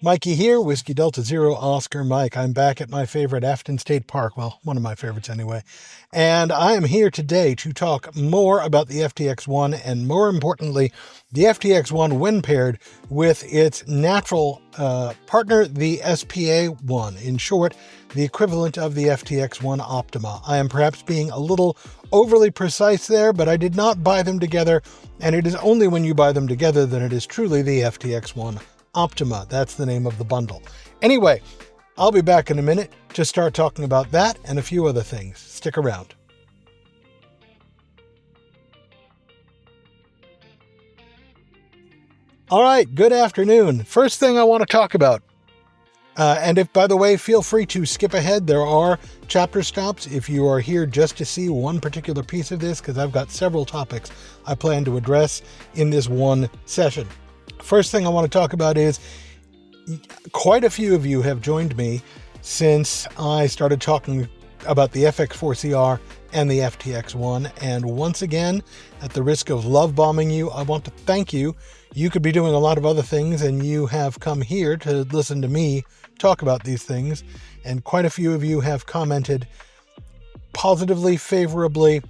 Mikey here, Whiskey Delta Zero Oscar Mike. I'm back at my favorite Afton State Park, well, one of my favorites anyway. And I am here today to talk more about the FTX-1 and more importantly, the FTX-1 when paired with its natural partner, the SPA-1. In short, the equivalent of the FTX-1 Optima. I am perhaps being a little overly precise there, but I did not buy them together, and it is only when you buy them together that it is truly the FTX-1 Optima. That's the name of the bundle. Anyway, I'll be back in a minute to start talking about that and a few other things. Stick around. All right, good afternoon. First thing I want to talk about, and if, by the way, feel free to skip ahead. There are chapter stops if you are here just to see one particular piece of this, because I've got several topics I plan to address in this one session. First thing I want to talk about is quite a few of you have joined me since I started talking about the FX4CR and the FTX-1. And once again, at the risk of love bombing you, I want to thank you. You could be doing a lot of other things, and you have come here to listen to me talk about these things. And quite a few of you have commented positively, favorably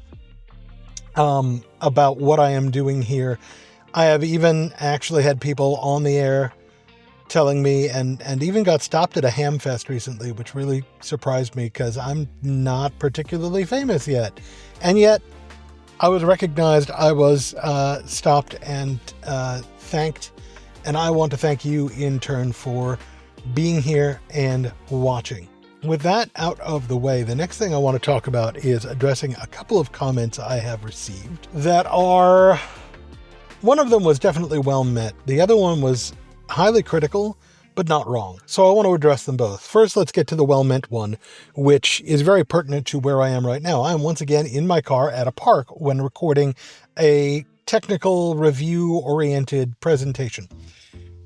about what I am doing here. I have even actually had people on the air telling me, and even got stopped at a ham fest recently, which really surprised me because I'm not particularly famous yet. And yet I was recognized, I was stopped and thanked. And I want to thank you in turn for being here and watching. With that out of the way, the next thing I want to talk about is addressing a couple of comments I have received that are... One of them was definitely well met. The other one was highly critical, but not wrong. So I want to address them both. First, let's get to the well-meant one, which is very pertinent to where I am right now. I am once again in my car at a park when recording a technical review-oriented presentation.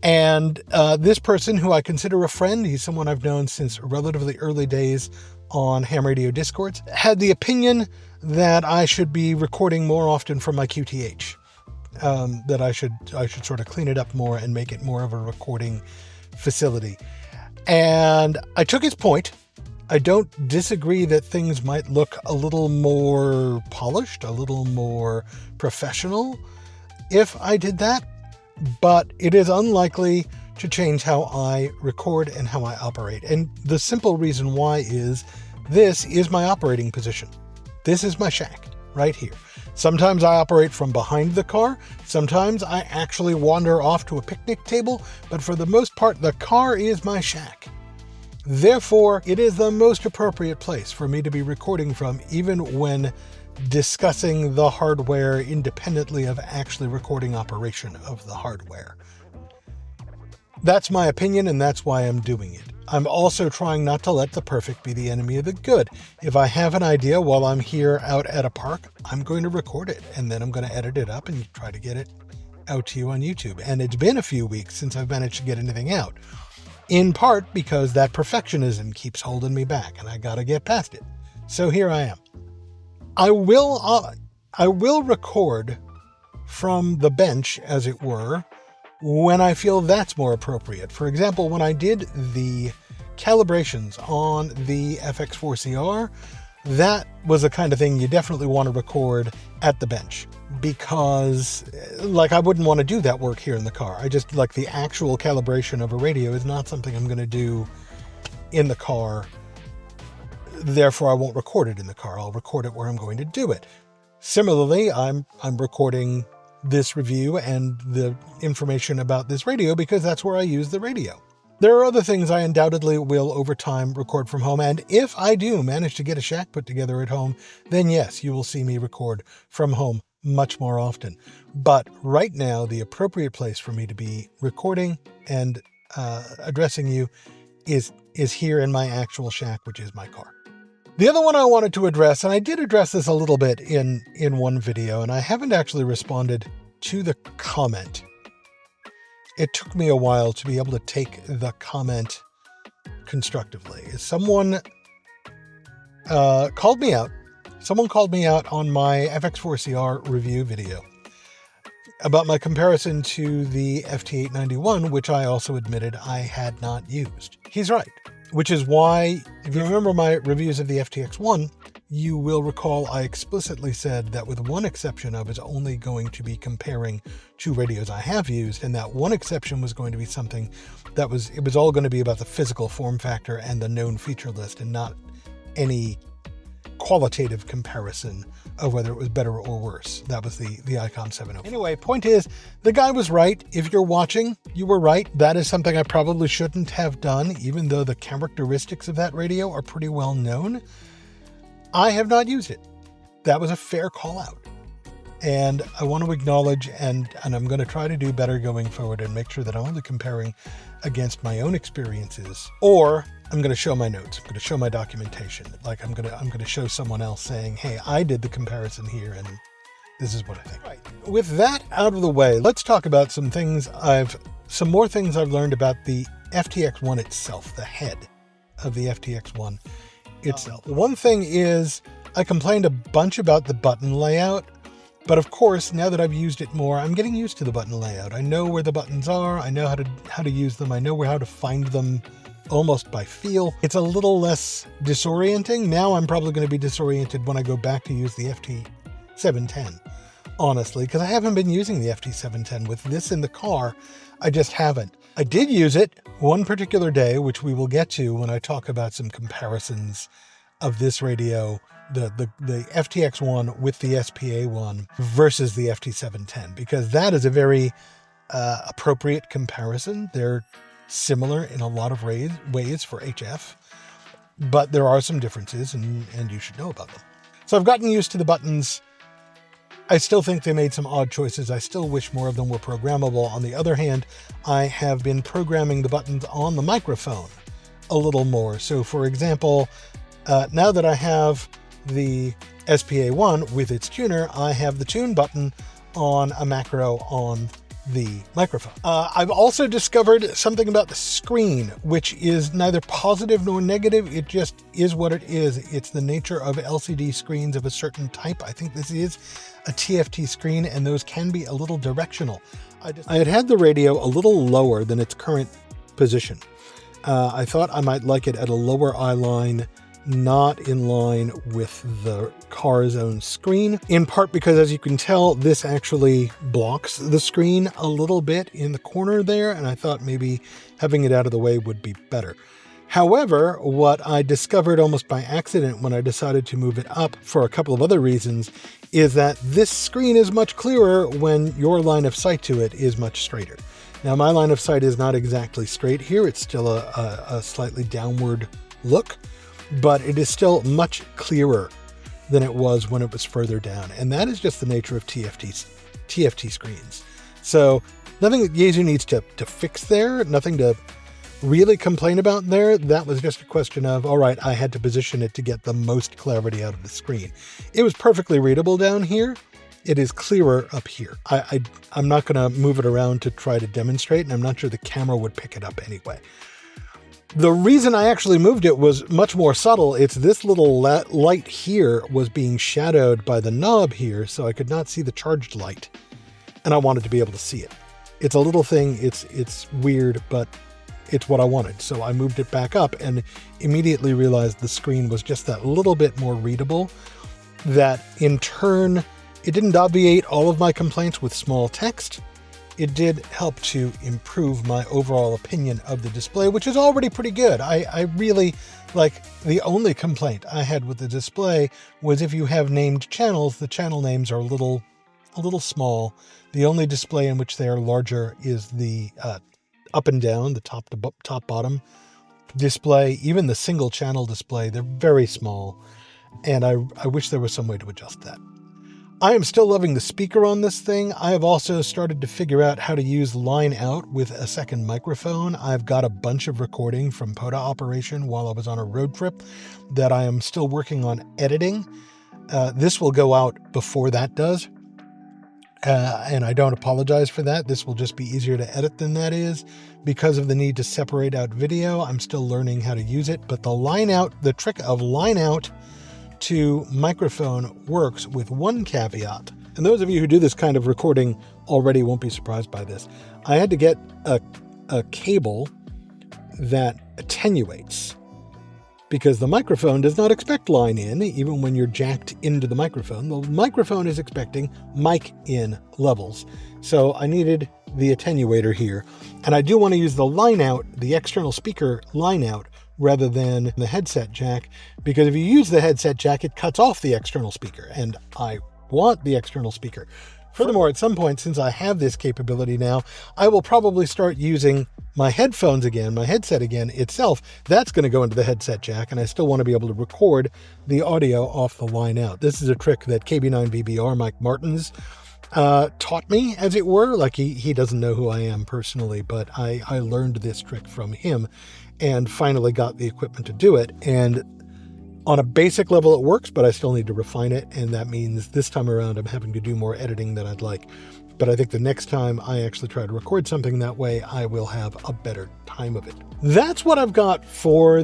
And this person, who I consider a friend, he's someone I've known since relatively early days on ham radio discords, had the opinion that I should be recording more often from my QTH. That I should sort of clean it up more and make it more of a recording facility. And I took his point. I don't disagree that things might look a little more polished, a little more professional if I did that, but it is unlikely to change how I record and how I operate. And the simple reason why is this is my operating position. This is my shack right here. Sometimes I operate from behind the car. Sometimes I actually wander off to a picnic table, but for the most part, the car is my shack. Therefore, it is the most appropriate place for me to be recording from, even when discussing the hardware independently of actually recording operation of the hardware. That's my opinion, and that's why I'm doing it. I'm also trying not to let the perfect be the enemy of the good. If I have an idea while I'm here out at a park, I'm going to record it, and then I'm going to edit it up and try to get it out to you on YouTube. And it's been a few weeks since I've managed to get anything out, in part because that perfectionism keeps holding me back, and I got to get past it. So here I am. I will record from the bench, as it were, when I feel that's more appropriate. For example, when I did the calibrations on the FX4CR, that was the kind of thing you definitely want to record at the bench, because I wouldn't want to do that work here in the car. I just the actual calibration of a radio is not something I'm going to do in the car. Therefore, I won't record it in the car. I'll record it where I'm going to do it. Similarly, I'm recording this review and the information about this radio because that's where I use the radio. There are other things I undoubtedly will over time record from home, and if I do manage to get a shack put together at home, then yes, you will see me record from home much more often. But right now, the appropriate place for me to be recording and addressing you is here in my actual shack, which is my car. The other one I wanted to address, and I did address this a little bit in one video, and I haven't actually responded to the comment. It took me a while to be able to take the comment constructively. Someone called me out. Someone called me out on my FX4CR review video. about my comparison to the FT891, which I also admitted I had not used. He's right, which is why, if you remember my reviews of the FTX-1, you will recall I explicitly said that with one exception, I was only going to be comparing two radios I have used, and that one exception was going to be something that it was all going to be about the physical form factor and the known feature list, and not any qualitative comparison of whether it was better or worse. That was the ICOM 700. Anyway, point is, the guy was right. If you're watching, you were right. That is something I probably shouldn't have done, even though the characteristics of that radio are pretty well known. I have not used it. That was a fair call out. And I want to acknowledge, and I'm going to try to do better going forward and make sure that I'm only comparing against my own experiences, or I'm going to show my notes. I'm going to show my documentation. Like I'm going to show someone else saying, hey, I did the comparison here and this is what I think. Right. With that out of the way, let's talk about some more things I've learned about the FTX-1 itself, the head of the FTX-1 itself. One thing is, I complained a bunch about the button layout, but of course, now that I've used it more, I'm getting used to the button layout. I know where the buttons are. I know how to use them. I know how to find them almost by feel. It's a little less disorienting. Now I'm probably going to be disoriented when I go back to use the FT710, honestly, because I haven't been using the FT710 with this in the car. I just haven't. I did use it one particular day, which we will get to when I talk about some comparisons of this radio, the FTX-1 with the SPA-1 versus the FT710, because that is a very appropriate comparison. They're similar in a lot of ways for HF, but there are some differences, and you should know about them. So I've gotten used to the buttons. I still think they made some odd choices. I still wish more of them were programmable. On the other hand, I have been programming the buttons on the microphone a little more. So for example, now that I have the SPA-1 with its tuner, I have the tune button on a macro on the microphone. I've also discovered something about the screen, which is neither positive nor negative. It just is what it is. It's the nature of LCD screens of a certain type. I think this is a TFT screen, and those can be a little directional. I had the radio a little lower than its current position. I thought I might like it at a lower eye line, not in line with the car's own screen, in part because, as you can tell, this actually blocks the screen a little bit in the corner there, and I thought maybe having it out of the way would be better. However, what I discovered almost by accident when I decided to move it up for a couple of other reasons is that this screen is much clearer when your line of sight to it is much straighter. Now, my line of sight is not exactly straight here. It's still a slightly downward look, but it is still much clearer than it was when it was further down. And that is just the nature of TFT screens. So nothing that Yaesu needs to fix there, nothing to really complain about there. That was just a question of, all right, I had to position it to get the most clarity out of the screen. It was perfectly readable down here. It is clearer up here. I'm not going to move it around to try to demonstrate, and I'm not sure the camera would pick it up anyway. The reason I actually moved it was much more subtle. It's this little light here was being shadowed by the knob here, so I could not see the charged light, and I wanted to be able to see it. It's a little thing. It's weird, but it's what I wanted. So I moved it back up and immediately realized the screen was just that little bit more readable. That in turn, it didn't obviate all of my complaints with small text. It did help to improve my overall opinion of the display, which is already pretty good. I really, like, the only complaint I had with the display was if you have named channels, the channel names are a little small. The only display in which they are larger is the up and down, the top bottom display. Even the single channel display, they're very small, and I wish there was some way to adjust that. I am still loving the speaker on this thing. I have also started to figure out how to use line out with a second microphone. I've got a bunch of recording from POTA operation while I was on a road trip that I am still working on editing. This will go out before that does. And I don't apologize for that. This will just be easier to edit than that is because of the need to separate out video. I'm still learning how to use it, but the trick of line out to microphone works with one caveat. and those of you who do this kind of recording already won't be surprised by this. I had to get a cable that attenuates, because the microphone does not expect line in, even when you're jacked into the microphone. The microphone is expecting mic in levels. So I needed the attenuator here. And I do want to use the line out, the external speaker line out, rather than the headset jack, because if you use the headset jack, it cuts off the external speaker, and I want the external speaker. Furthermore, at some point, since I have this capability now, I will probably start using my headphones again, my headset again itself. That's going to go into the headset jack, and I still want to be able to record the audio off the line out. This is a trick that KB9VBR Mike Martins taught me, as it were. Like he doesn't know who I am personally, but I learned this trick from him and finally got the equipment to do it. And on a basic level, it works, but I still need to refine it. And that means this time around, I'm having to do more editing than I'd like. But I think the next time I actually try to record something that way, I will have a better time of it. That's what I've got for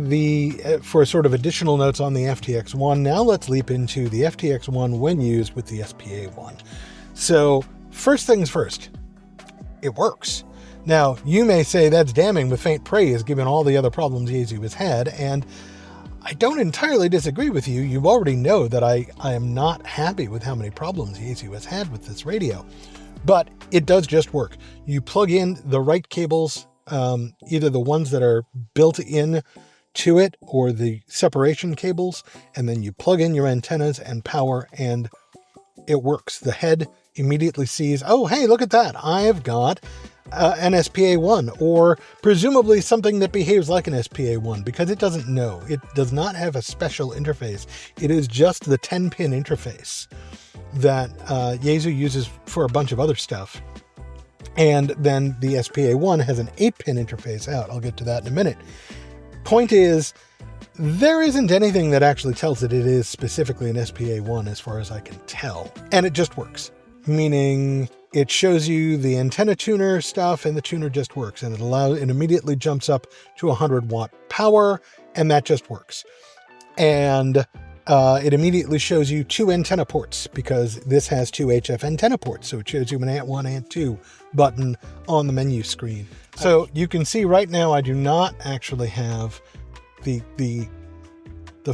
sort of additional notes on the FTX-1. Now let's leap into the FTX-1 when used with the SPA-1. So first things first, it works. Now, you may say that's damning with faint praise given all the other problems Yaesu has had, and I don't entirely disagree with you. You already know that I am not happy with how many problems Yaesu has had with this radio, but it does just work. You plug in the right cables, either the ones that are built in to it or the separation cables, and then you plug in your antennas and power, and it works. The head immediately sees, oh, hey, look at that. I've got an SPA-1, or presumably something that behaves like an SPA-1, because it doesn't know. It does not have a special interface. It is just the 10-pin interface that Yaesu uses for a bunch of other stuff. And then the SPA-1 has an 8-pin interface out. I'll get to that in a minute. Point is, there isn't anything that actually tells it is specifically an SPA-1 as far as I can tell. And it just works. Meaning it shows you the antenna tuner stuff, and the tuner just works, and it immediately jumps up to 100-watt power, and that just works. And it immediately shows you 2 antenna ports, because this has 2 HF antenna ports, so it shows you an ANT1, ANT2 button on the menu screen. So you can see right now I do not actually have the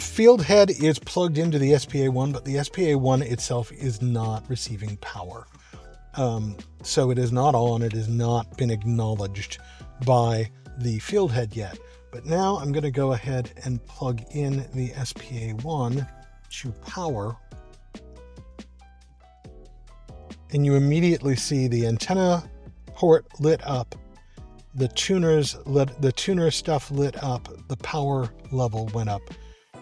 field head is plugged into the SPA-1, but the SPA-1 itself is not receiving power. So it is not on, it has not been acknowledged by the field head yet. But now I'm going to go ahead and plug in the SPA-1 to power. And you immediately see the antenna port lit up, the tuner stuff lit up, the power level went up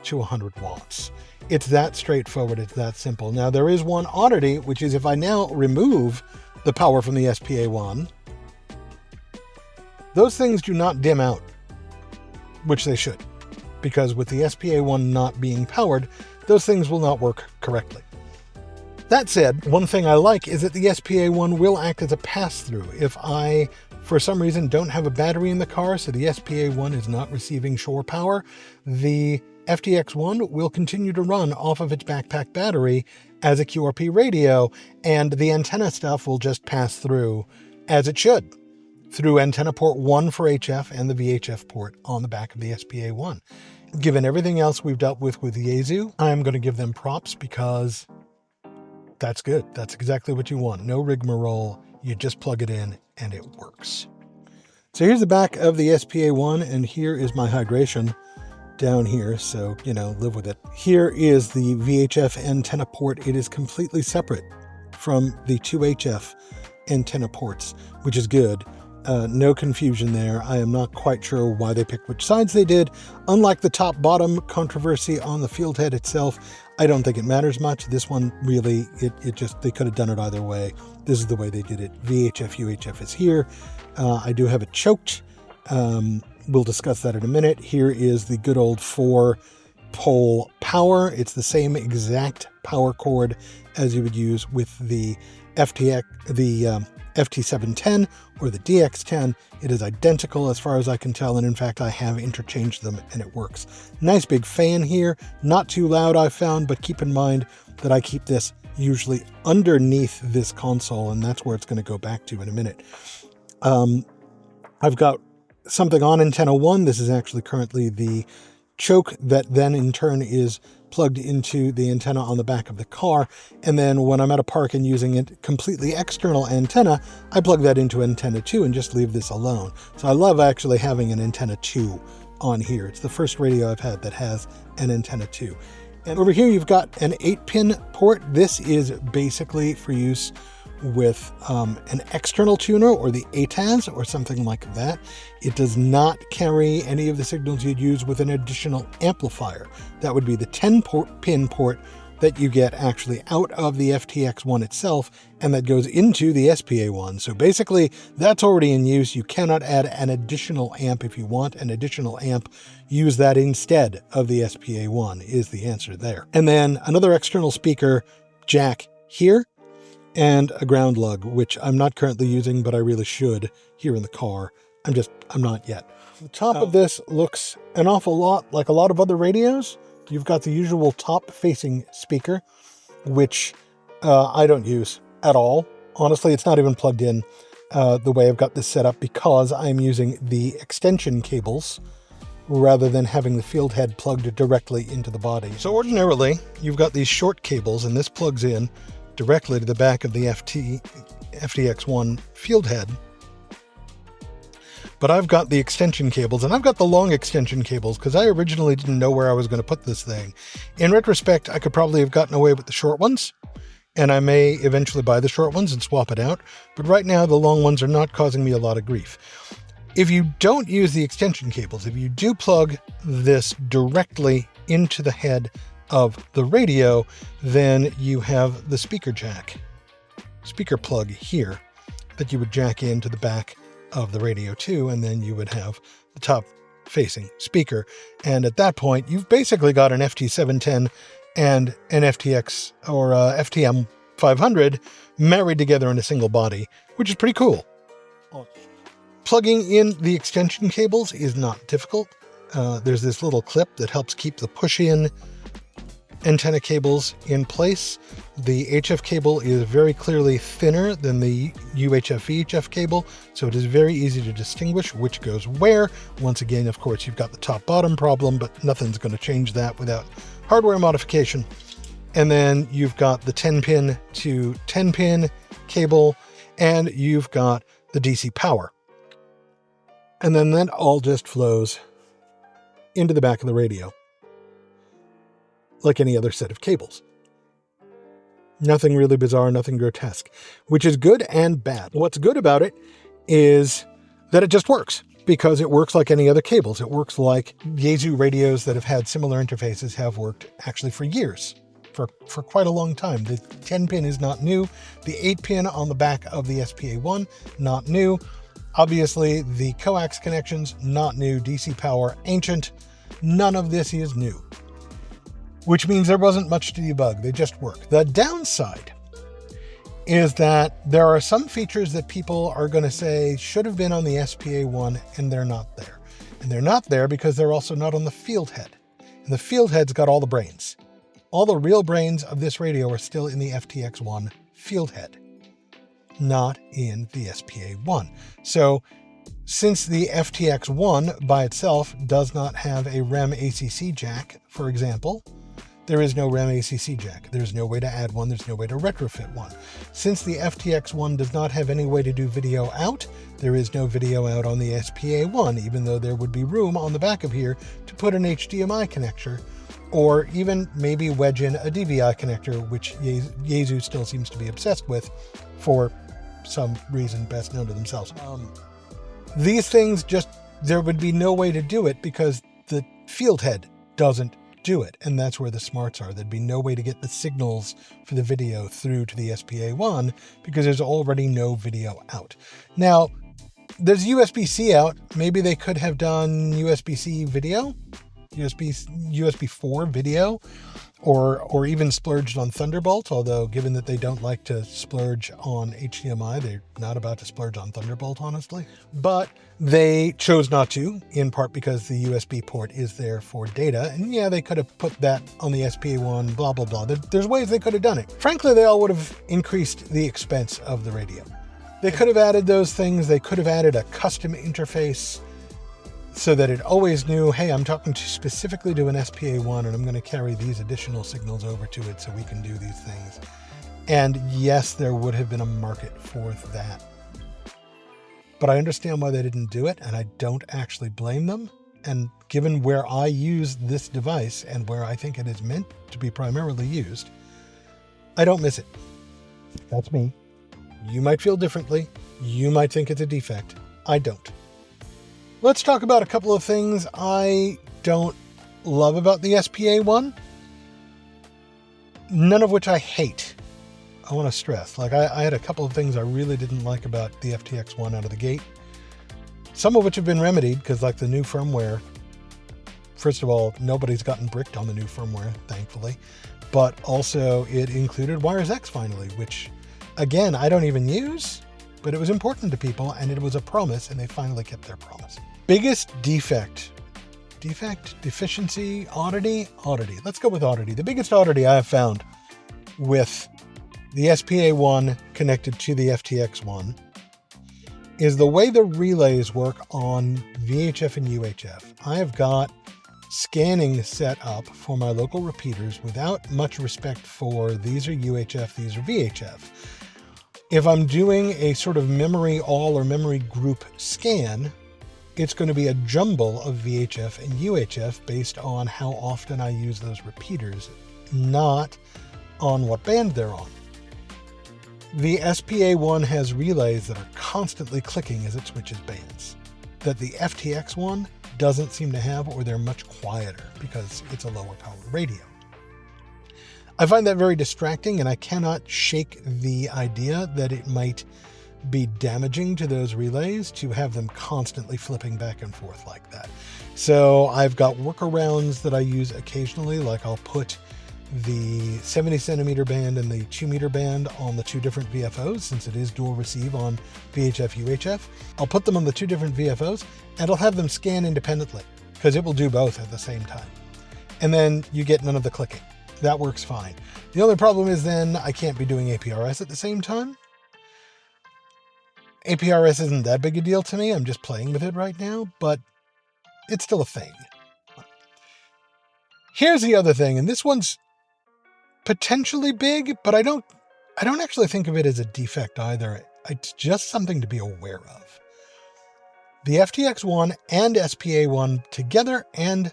to 100 watts. It's that straightforward. It's that simple. Now there is one oddity, which is if I now remove the power from the SPA-1, those things do not dim out, which they should, because with the SPA-1 not being powered, those things will not work correctly. That said, one thing I like is that the SPA-1 will act as a pass-through. If I, for some reason, don't have a battery in the car, so the SPA-1 is not receiving shore power, the FTX-1 will continue to run off of its backpack battery as a QRP radio, and the antenna stuff will just pass through as it should, through antenna port 1 for HF and the VHF port on the back of the SPA-1. Given everything else we've dealt with Yaesu, I'm going to give them props because that's good. That's exactly what you want. No rigmarole. You just plug it in and it works. So here's the back of the SPA-1, and here is my hydration down here, so, live with it. Here is the VHF antenna port. It is completely separate from the 2 HF antenna ports, which is good. No confusion there. I am not quite sure why they picked which sides they did. Unlike the top-bottom controversy on the field head itself, I don't think it matters much. This one really, they could have done it either way. This is the way they did it. VHF, UHF is here. I do have it choked. We'll discuss that in a minute. Here is the good old 4-pole power. It's the same exact power cord as you would use with the FT710 or the DX10. It is identical as far as I can tell, and in fact I have interchanged them and it works. Nice big fan here, not too loud I found, but keep in mind that I keep this usually underneath this console, and that's where it's going to go back to in a minute. I've got something on antenna 1. This is actually currently the choke that then in turn is plugged into the antenna on the back of the car. And then when I'm at a park and using it completely external antenna, I plug that into antenna 2 and just leave this alone. So I love actually having an antenna 2 on here. It's the first radio I've had that has an antenna 2. And over here you've got an 8-pin port. This is basically for use with an external tuner or the ATAS or something like that. It does not carry any of the signals you'd use with an additional amplifier. That would be the 10-pin port that you get actually out of the FTX-1 itself, and that goes into the SPA-1. So basically, that's already in use. You cannot add an additional amp. If you want an additional amp, use that instead of the SPA-1 is the answer there. And then another external speaker jack here, and a ground lug, which I'm not currently using, but I really should here in the car. I'm not yet. The top of this looks an awful lot like a lot of other radios. You've got the usual top-facing speaker, which I don't use at all. Honestly, it's not even plugged in the way I've got this set up because I'm using the extension cables rather than having the field head plugged directly into the body. So ordinarily, you've got these short cables, and this plugs in directly to the back of the FTX-1 field head. But I've got the extension cables, and I've got the long extension cables because I originally didn't know where I was going to put this thing. In retrospect, I could probably have gotten away with the short ones, and I may eventually buy the short ones and swap it out. But right now, the long ones are not causing me a lot of grief. If you don't use the extension cables, if you do plug this directly into the head of the radio, then you have the speaker plug here that you would jack into the back of the radio too, and then you would have the top facing speaker. And at that point, you've basically got an FT710 and an FTX or FTM500 married together in a single body, which is pretty cool. Plugging in the extension cables is not difficult. There's this little clip that helps keep the push-in antenna cables in place. The HF cable is very clearly thinner than the UHF VHF cable, so it is very easy to distinguish which goes where. Once again, of course, you've got the top-bottom problem, but nothing's going to change that without hardware modification. And then you've got the 10-pin to 10-pin cable, and you've got the DC power. And then that all just flows into the back of the radio, like any other set of cables. Nothing really bizarre, nothing grotesque, which is good and bad. What's good about it is that it just works, because it works like any other cables. It works like Yaesu radios that have had similar interfaces have worked actually for years, for quite a long time. The 10-pin is not new. The 8-pin on the back of the SPA-1, not new. Obviously, the coax connections, not new. DC power, ancient. None of this is new, which means there wasn't much to debug. They just work. The downside is that there are some features that people are going to say should have been on the SPA-1, and they're not there. And they're not there because they're also not on the field head. And the field head's got all the brains. All the real brains of this radio are still in the FTX-1 field head, not in the SPA-1. So since the FTX-1 by itself does not have a REM ACC jack, for example, there is no REM ACC jack. There's no way to add one. There's no way to retrofit one. Since the FTX-1 does not have any way to do video out, there is no video out on the SPA-1, even though there would be room on the back of here to put an HDMI connector, or even maybe wedge in a DVI connector, which Yaesu still seems to be obsessed with for some reason best known to themselves. These things there would be no way to do it because the field head doesn't do it, and that's where the smarts are. There'd be no way to get the signals for the video through to the SPA-1 because there's already no video out. Now, there's USB-C out. Maybe they could have done USB-C video. USB 4 video, or even splurged on Thunderbolt, although given that they don't like to splurge on HDMI, they're not about to splurge on Thunderbolt, honestly. But they chose not to, in part because the USB port is there for data. And yeah, they could have put that on the SPA-1, blah, blah, blah. There's ways they could have done it. Frankly, they all would have increased the expense of the radio. They could have added those things. They could have added a custom interface so that it always knew, hey, I'm talking specifically to an SPA-1 and I'm going to carry these additional signals over to it so we can do these things. And yes, there would have been a market for that. But I understand why they didn't do it, and I don't actually blame them. And given where I use this device and where I think it is meant to be primarily used, I don't miss it. That's me. You might feel differently. You might think it's a defect. I don't. Let's talk about a couple of things I don't love about the SPA-1, none of which I hate. I want to stress, like I had a couple of things I really didn't like about the FTX-1 out of the gate, some of which have been remedied because, like the new firmware, first of all, nobody's gotten bricked on the new firmware, thankfully, but also it included Wires X finally, which again, I don't even use, but it was important to people and it was a promise and they finally kept their promise. Biggest defect, deficiency, oddity. Let's go with oddity. The biggest oddity I have found with the SPA-1 connected to the FTX-1 is the way the relays work on VHF and UHF. I have got scanning set up for my local repeaters without much respect for these are UHF, these are VHF. If I'm doing a sort of memory all or memory group scan, it's going to be a jumble of VHF and UHF based on how often I use those repeaters, not on what band they're on. The SPA-1 has relays that are constantly clicking as it switches bands, that the FTX-1 doesn't seem to have, or they're much quieter because it's a lower power radio. I find that very distracting, and I cannot shake the idea that it might be damaging to those relays to have them constantly flipping back and forth like that. So I've got workarounds that I use occasionally, like I'll put the 70 centimeter band and the 2 meter band on the two different VFOs, since it is dual receive on VHF UHF. I'll put them on the two different VFOs and I'll have them scan independently because it will do both at the same time. And then you get none of the clicking. That works fine. The only problem is then I can't be doing APRS at the same time. APRS isn't that big a deal to me. I'm just playing with it right now, but it's still a thing. Here's the other thing, and this one's potentially big, but I don't actually think of it as a defect either. It's just something to be aware of. The FTX-1 and SPA-1 together and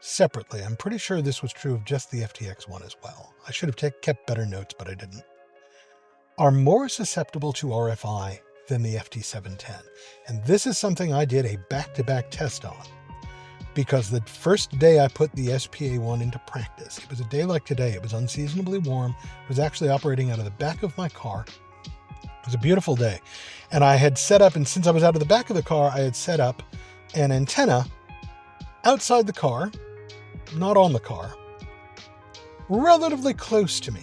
separately, I'm pretty sure this was true of just the FTX-1 as well. I should have kept better notes, but I didn't. Are more susceptible to RFI than the FT710. And this is something I did a back-to-back test on, because the first day I put the SPA-1 into practice, it was a day like today. It was unseasonably warm. It was actually operating out of the back of my car. It was a beautiful day. And I had set up, and since I was out of the back of the car, I had set up an antenna outside the car, not on the car, relatively close to me.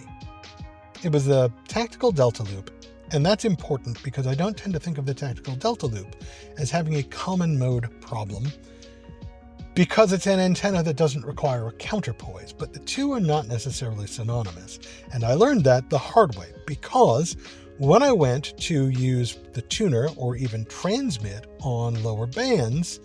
It was the tactical delta loop. And that's important because I don't tend to think of the tactical delta loop as having a common mode problem, because it's an antenna that doesn't require a counterpoise, but the two are not necessarily synonymous. And I learned that the hard way, because when I went to use the tuner or even transmit on lower bands,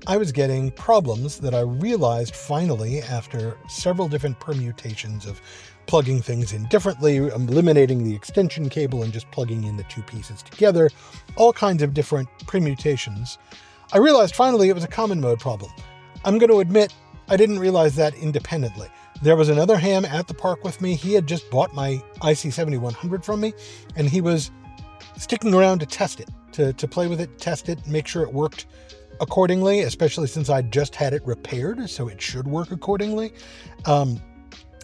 I was getting problems that I realized finally after several different permutations of plugging things in differently, eliminating the extension cable and just plugging in the two pieces together, all kinds of different permutations. I realized finally it was a common mode problem. I'm going to admit I didn't realize that independently. There was another ham at the park with me. He had just bought my IC-7100 from me, and he was sticking around to test it, to play with it, test it, make sure it worked accordingly, especially since I just had it repaired, so it should work accordingly.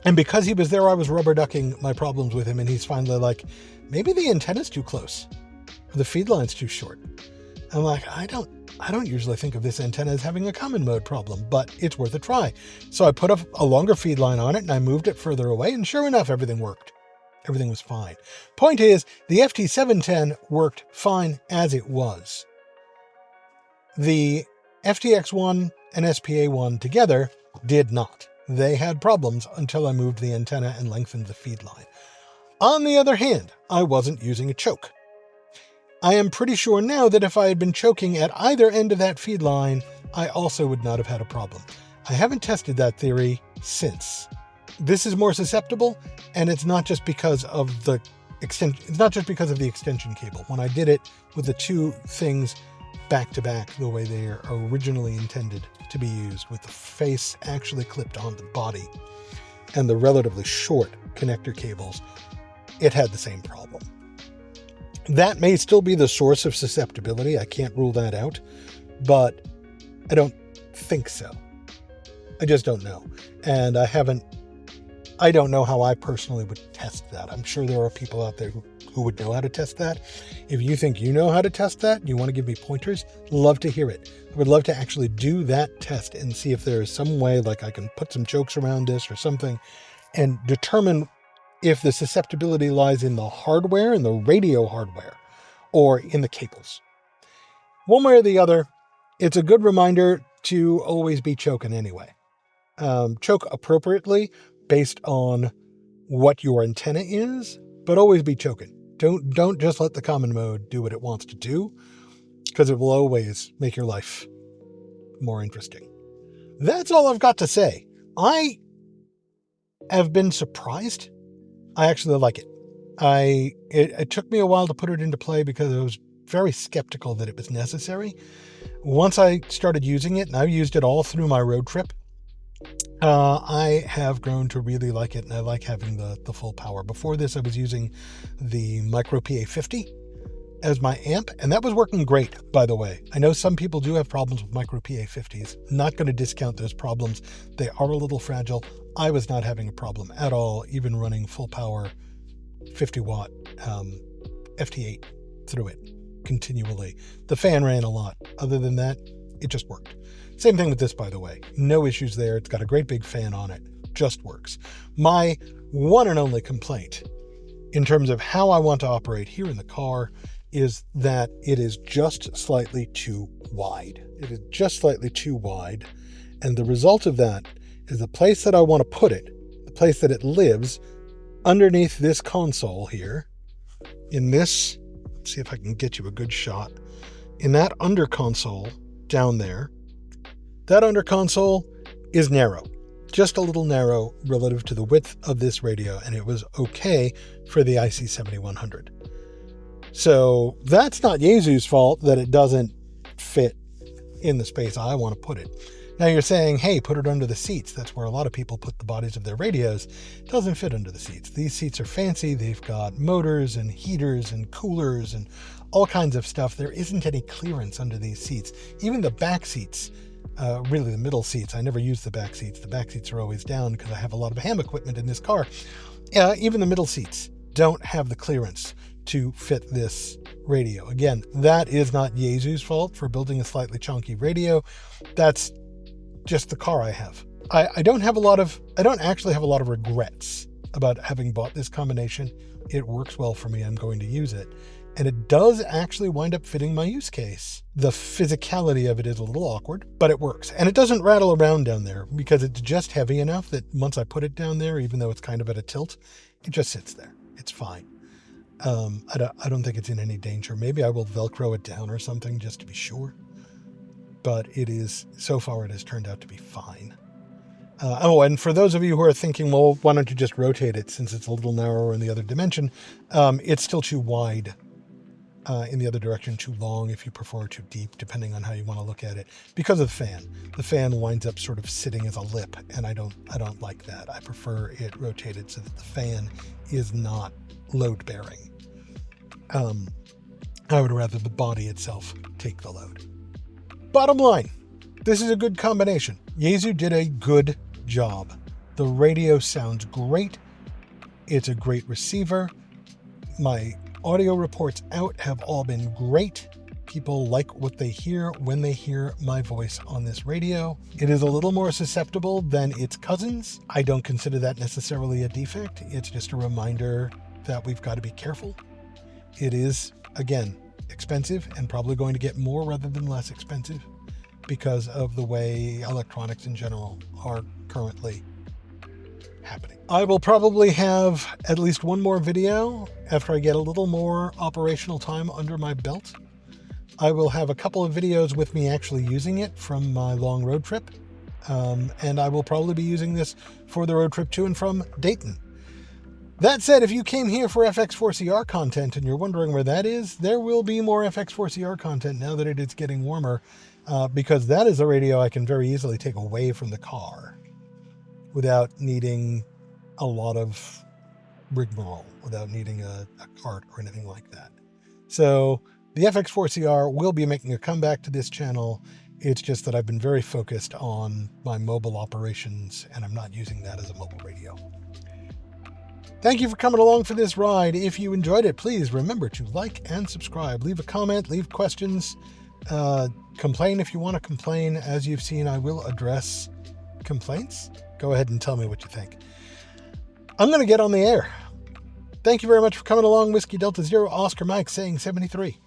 And because he was there, I was rubber ducking my problems with him, and he's finally like, maybe the antenna's too close, or the feed line's too short. I'm like, I don't I don't usually think of this antenna as having a common mode problem, but it's worth a try. So I put a longer feed line on it and I moved it further away, and sure enough, everything worked. Everything was fine. Point is, the FT710 worked fine as it was. The FTX-1 and SPA-1 together did not. They had problems until I moved the antenna and lengthened the feed line. On the other hand, I wasn't using a choke. I am pretty sure now that if I had been choking at either end of that feed line, I also would not have had a problem. I haven't tested that theory since. This is more susceptible, and it's not just because of the extension cable. When I did it with the two things back to back the way they are originally intended to be used, with the face actually clipped on the body and the relatively short connector cables, it had the same problem. That may still be the source of susceptibility. I can't rule that out, but I don't think so. I just don't know. And I don't know how I personally would test that. I'm sure there are people out there who would know how to test that. If you think you know how to test that, you want to give me pointers, love to hear it. I would love to actually do that test and see if there is some way, like I can put some chokes around this or something, and determine if the susceptibility lies in the hardware, in the radio hardware, or in the cables. One way or the other, it's a good reminder to always be choking anyway. Choke appropriately based on what your antenna is, but always be choking. Don't just let the common mode do what it wants to do, because it will always make your life more interesting. That's all I've got to say. I have been surprised. I actually like it. It took me a while to put it into play because I was very skeptical that it was necessary. Once I started using it, and I used it all through my road trip, I have grown to really like it, and I like having the full power. Before this, I was using the Micro PA50 as my amp, and that was working great, by the way. I know some people do have problems with Micro PA50s. Not going to discount those problems. They are a little fragile. I was not having a problem at all, even running full power 50 watt FT8 through it continually. The fan ran a lot. Other than that, it just worked. Same thing with this, by the way. No issues there. It's got a great big fan on it. Just works. My one and only complaint in terms of how I want to operate here in the car is that it is just slightly too wide. It is just slightly too wide. And the result of that is the place that I want to put it, the place that it lives, underneath this console here, in this, let's see if I can get you a good shot, in that under console down there. That under console is narrow, just a little narrow relative to the width of this radio, and it was okay for the IC-7100. So that's not Yaesu's fault that it doesn't fit in the space I want to put it. Now you're saying, hey, put it under the seats. That's where a lot of people put the bodies of their radios. It doesn't fit under the seats. These seats are fancy. They've got motors and heaters and coolers and all kinds of stuff. There isn't any clearance under these seats. Even the back seats, really the middle seats. I never use the back seats. The back seats are always down because I have a lot of ham equipment in this car. Even the middle seats don't have the clearance to fit this radio. Again, that is not Yaesu's fault for building a slightly chunky radio. That's just the car I have. I don't actually have a lot of regrets about having bought this combination. It works well for me. I'm going to use it. And it does actually wind up fitting my use case. The physicality of it is a little awkward, but it works. And it doesn't rattle around down there because it's just heavy enough that once I put it down there, even though it's kind of at a tilt, it just sits there. It's fine. I don't think it's in any danger. Maybe I will Velcro it down or something just to be sure. But so far it has turned out to be fine. And for those of you who are thinking, well, why don't you just rotate it since it's a little narrower in the other dimension? It's still too wide in the other direction, too long if you prefer, too deep, depending on how you want to look at it, because of the fan. The fan winds up sort of sitting as a lip, and I don't like that. I prefer it rotated so that the fan is not load-bearing. I would rather the body itself take the load. Bottom line, this is a good combination. Yaesu did a good job. The radio sounds great. It's a great receiver. My audio reports out have all been great. people like what they hear when they hear my voice on this radio. It is a little more susceptible than its cousins. I don't consider that necessarily a defect. It's just a reminder that we've got to be careful. It is, again, expensive and probably going to get more rather than less expensive because of the way electronics in general are currently happening. I will probably have at least one more video after I get a little more operational time under my belt. I will have a couple of videos with me actually using it from my long road trip. And I will probably be using this for the road trip to and from Dayton. That said, if you came here for FX4CR content and you're wondering where that is, there will be more FX4CR content now that it is getting warmer, because that is a radio I can very easily take away from the car without needing a lot of rigmarole, without needing a cart or anything like that. So the FX4CR will be making a comeback to this channel. It's just that I've been very focused on my mobile operations and I'm not using that as a mobile radio. Thank you for coming along for this ride. If you enjoyed it, please remember to like and subscribe. Leave a comment, leave questions, complain if you want to complain. As you've seen, I will address complaints. Go ahead and tell me what you think. I'm going to get on the air. Thank you very much for coming along. Whiskey Delta Zero Oscar Mike saying 73.